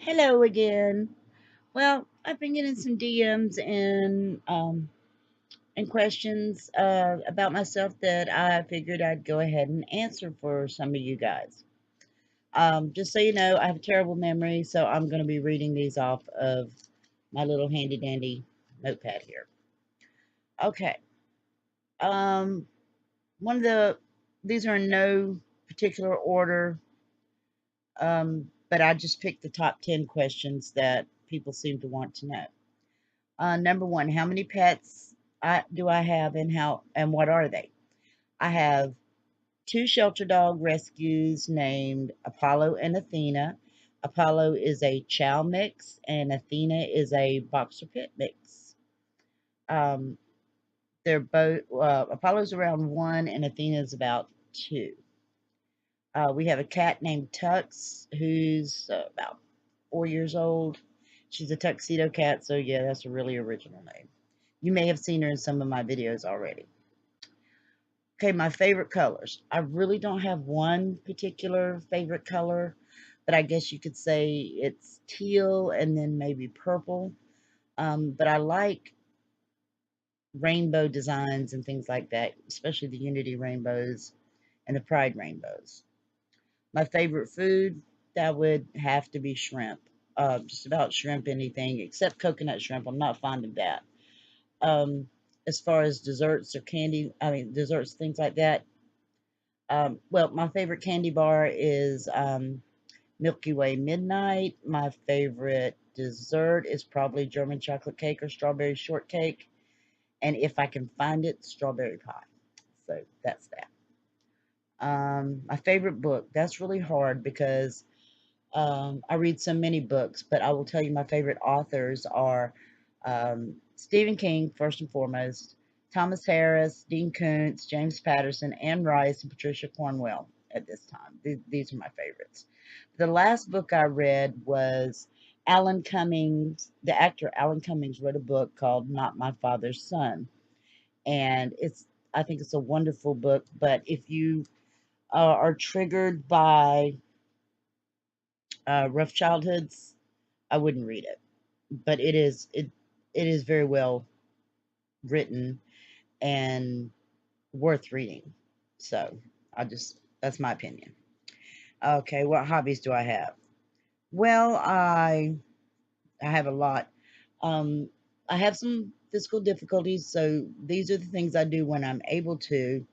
Hello again. Well, I've been getting some DMs and questions about myself that I figured I'd go ahead and answer for some of you guys. Just so you know, I have a terrible memory, so I'm going to be reading these off of my little handy dandy notepad here. Okay. Um, one of these are in no particular order, but I just picked the top 10 questions that people seem to want to know. Number one, how many pets do I have and what are they? I have two shelter dog rescues named Apollo and Athena. Apollo is a chow mix and Athena is a boxer pit mix. Um, they're both, Apollo's around one and Athena's about two. We have a cat named Tux who's about 4 years old. She's a tuxedo cat, so yeah, that's a really original name. You may have seen her in some of my videos already. Okay, my favorite colors. I really don't have one particular favorite color, but I guess you could say it's teal and then maybe purple. But I like rainbow designs and things like that, especially the Unity rainbows and the Pride rainbows. My favorite food, that would have to be shrimp. Just about shrimp, anything except coconut shrimp. I'm not fond of that. Um, as far as desserts or candy, I mean, desserts, things like that. Well, my favorite candy bar is Milky Way Midnight. My favorite dessert is probably German chocolate cake or strawberry shortcake. And if I can find it, strawberry pie. So that's that. My favorite book, that's really hard because I read so many books, but I will tell you my favorite authors are Stephen King, first and foremost, Thomas Harris, Dean Koontz, James Patterson, Anne Rice, and Patricia Cornwell at this time. These are my favorites. The last book I read was Alan Cummings. The actor Alan Cummings wrote a book called Not My Father's Son. And I think it's a wonderful book, but if you are triggered by rough childhoods, I wouldn't read it. But it is very well written and worth reading. So that's my opinion. Okay, what hobbies do I have? Well, I have a lot. Um, I have some physical difficulties, so these are the things I do when I'm able to.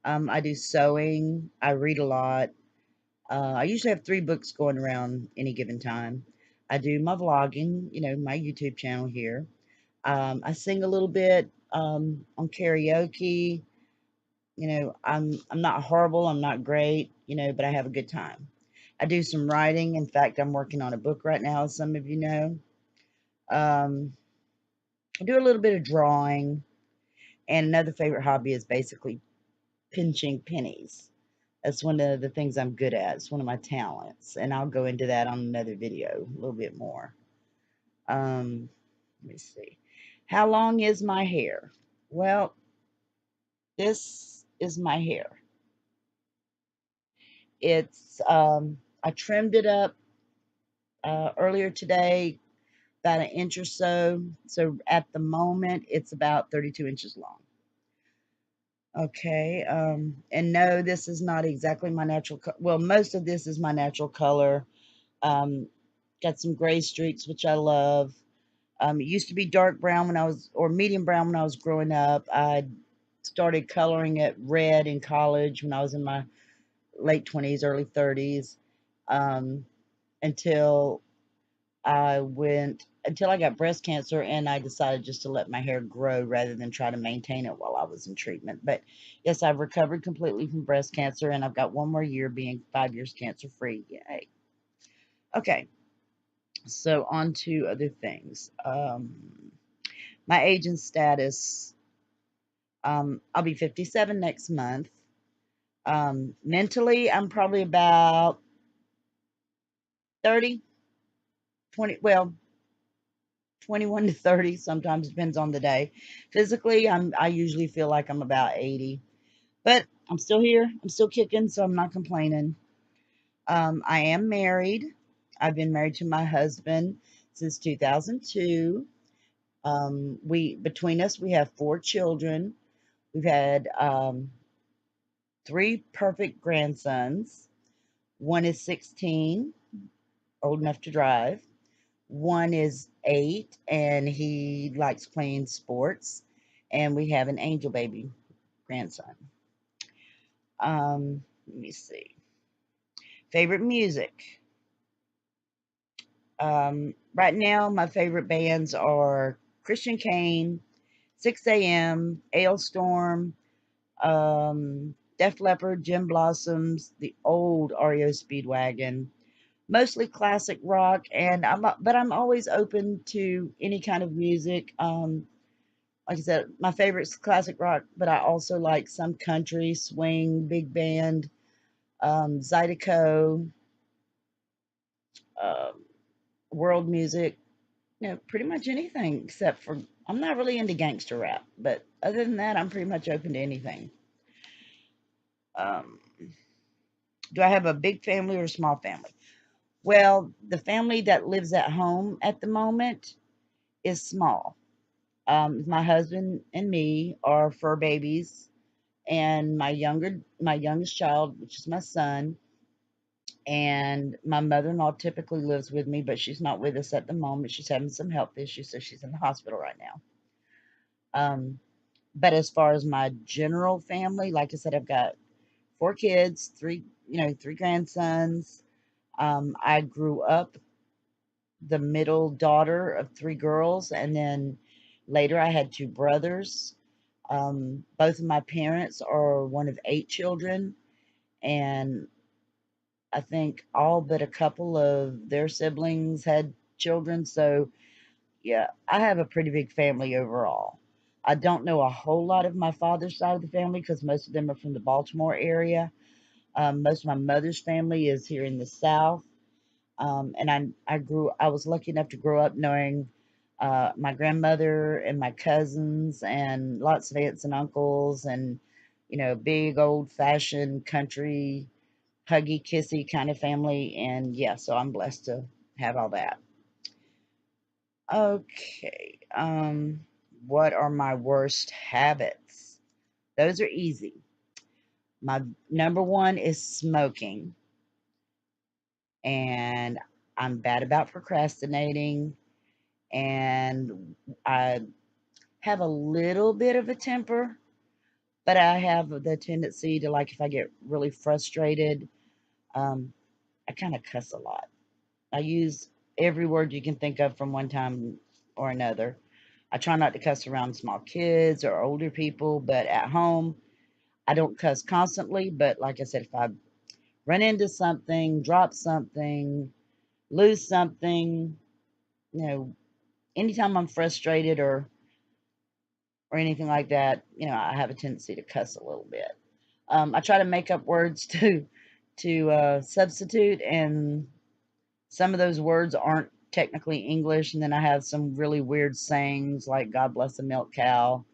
I do sewing. I read a lot. I usually have 3 books going around any given time. I do my vlogging, my YouTube channel here. I sing a little bit on karaoke. I'm not horrible. I'm not great. But I have a good time. I do some writing. In fact, I'm working on a book right now, as some of you know. Um, I do a little bit of drawing, and another favorite hobby is basically pinching pennies. That's one of the things I'm good at. It's one of my talents, and I'll go into that on another video a little bit more. Um, let me see. How long is my hair? Well, this is my hair. I trimmed it up earlier today, about an inch or so. So at the moment, it's about 32 inches long. Okay, and no, this is not exactly my natural well, most of this is my natural color. Um, got some gray streaks, which I love. It used to be dark brown or medium brown when I was growing up. I started coloring it red in college when I was in my late 20s, early 30s, um, until until I got breast cancer and I decided just to let my hair grow rather than try to maintain it while I was in treatment. But yes, I've recovered completely from breast cancer and I've got one more year being 5 years cancer free. Yay. Okay, so on to other things. My age and status. I'll be 57 next month. Mentally, I'm probably about 30, 20, well, 21 to 30, sometimes depends on the day. Physically, I usually feel like I'm about 80, but I'm still here. I'm still kicking, so I'm not complaining. I am married. I've been married to my husband since 2002. We between us we have 4 children. We've had 3 perfect grandsons. One is 16, old enough to drive. One is 8, and he likes playing sports. And we have an angel baby grandson. Let me see. Favorite music. Right now, my favorite bands are Christian Kane, 6 a.m., Ailstorm, Def Leppard, Jim Blossoms, the old REO Speedwagon, mostly classic rock, and I'm always open to any kind of music. Like I said, my favorite's classic rock, but I also like some country, swing, big band, Zydeco, um, world music, pretty much anything except for I'm not really into gangster rap, but other than that, I'm pretty much open to anything. Um, do I have a big family or a small family? Well, the family that lives at home at the moment is small. My husband and me are fur babies, and my youngest child, which is my son, and my mother-in-law typically lives with me, but she's not with us at the moment. She's having some health issues, so she's in the hospital right now. Um, but as far as my general family, like I said, I've got 4 kids, three grandsons. I grew up the middle daughter of 3 girls, and then later I had 2 brothers. Both of my parents are one of 8 children, and I think all but a couple of their siblings had children. So, yeah, I have a pretty big family overall. I don't know a whole lot of my father's side of the family because most of them are from the Baltimore area. Most of my mother's family is here in the South. And I was lucky enough to grow up knowing my grandmother and my cousins and lots of aunts and uncles and, big old fashioned country huggy kissy kind of family. And yeah, so I'm blessed to have all that. Okay. What are my worst habits? Those are easy. My number one is smoking, and I'm bad about procrastinating, and I have a little bit of a temper, but I have the tendency to, like, if I get really frustrated, um, I kind of cuss a lot. I use every word you can think of from one time or another. I try not to cuss around small kids or older people, but at home, I don't cuss constantly. But like I said, if I run into something, drop something, lose something, you know, anytime I'm frustrated or anything like that, I have a tendency to cuss a little bit. I try to make up words to substitute, and some of those words aren't technically English. And then I have some really weird sayings like "God bless the milk cow,"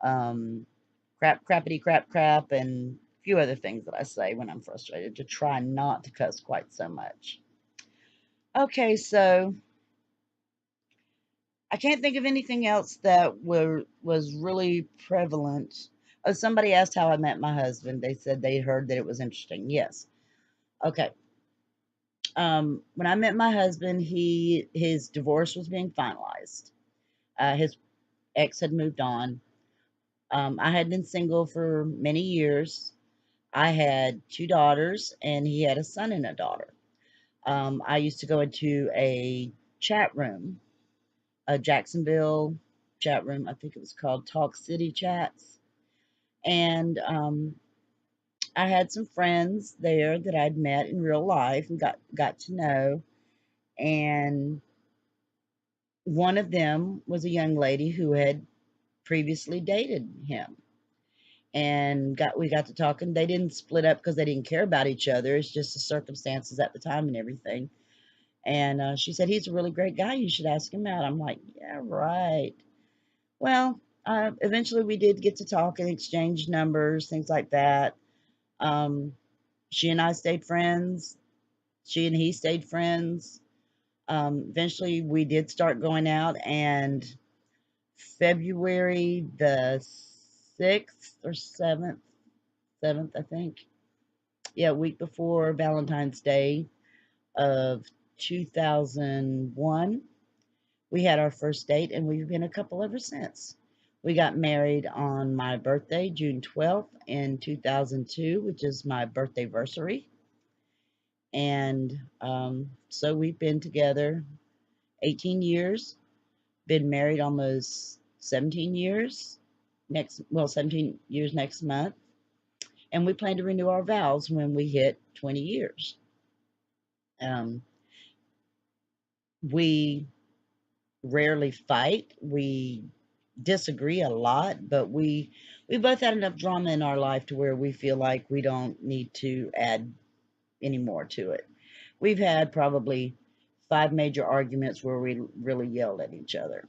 um, "crap, crappity, crap, crap," and a few other things that I say when I'm frustrated to try not to cuss quite so much. Okay, so I can't think of anything else that was really prevalent. Oh, somebody asked how I met my husband. They said they heard that it was interesting. Yes. Okay. When I met my husband, his divorce was being finalized. His ex had moved on. I had been single for many years. I had 2 daughters, and he had a son and a daughter. I used to go into a chat room, a Jacksonville chat room. I think it was called Talk City Chats. And I had some friends there that I'd met in real life and got to know. And one of them was a young lady who had previously dated him. And we got to talking. They didn't split up because they didn't care about each other. It's just the circumstances at the time and everything. And she said, he's a really great guy. You should ask him out. I'm like, yeah, right. Well, eventually we did get to talk and exchange numbers, things like that. Um, she and I stayed friends. She and he stayed friends. Eventually, we did start going out, and February the 6th or 7th, I think. Yeah, week before Valentine's Day of 2001, we had our first date, and we've been a couple ever since. We got married on my birthday, June 12th, in 2002, which is my birthday versary. And so we've been together 18 years, been married almost 17 years, 17 years next month. And we plan to renew our vows when we hit 20 years. Um, we rarely fight. We disagree a lot, but we both had enough drama in our life to where we feel like we don't need to add any more to it. We've had probably 5 major arguments where we really yelled at each other,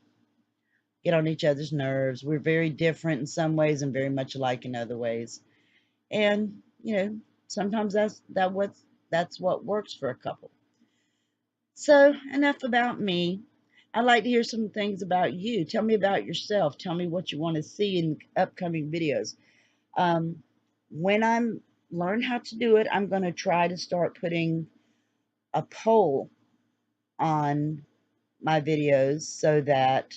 get on each other's nerves. We're very different in some ways and very much alike in other ways. And, sometimes that's what works for a couple. So, enough about me. I'd like to hear some things about you. Tell me about yourself. Tell me what you want to see in upcoming videos. Um, when I'm learn how to do it, I'm going to try to start putting a poll on my videos so that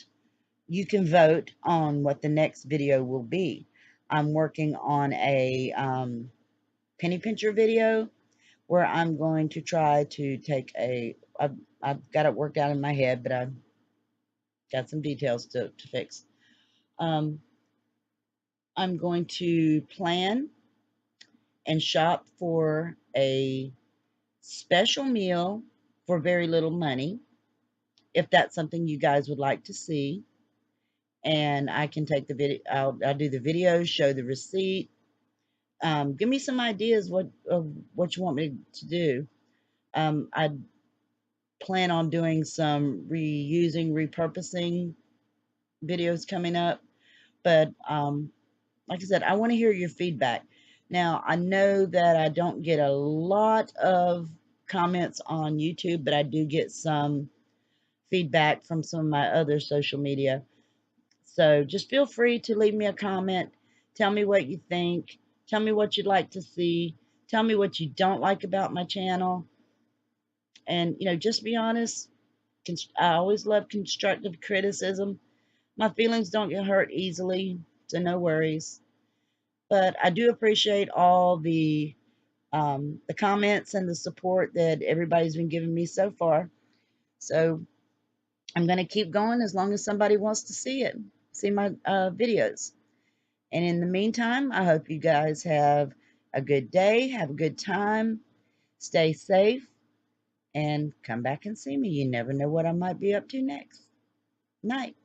you can vote on what the next video will be. I'm working on a penny pincher video where I'm going to try to take I've got it worked out in my head, but I've got some details to fix. I'm going to plan and shop for a special meal for very little money, if that's something you guys would like to see. And I can take the video, I'll do the video, show the receipt. Give me some ideas of what you want me to do. I plan on doing some repurposing videos coming up, but like I said, I want to hear your feedback. Now, I know that I don't get a lot of comments on YouTube, but I do get some feedback from some of my other social media. So just feel free to leave me a comment. Tell me what you think. Tell me what you'd like to see. Tell me what you don't like about my channel. And, just be honest. I always love constructive criticism. My feelings don't get hurt easily, so no worries. But I do appreciate all the comments and the support that everybody's been giving me so far. So I'm going to keep going as long as somebody wants to see my videos. And in the meantime, I hope you guys have a good day, have a good time, stay safe, and come back and see me. You never know what I might be up to next. Night.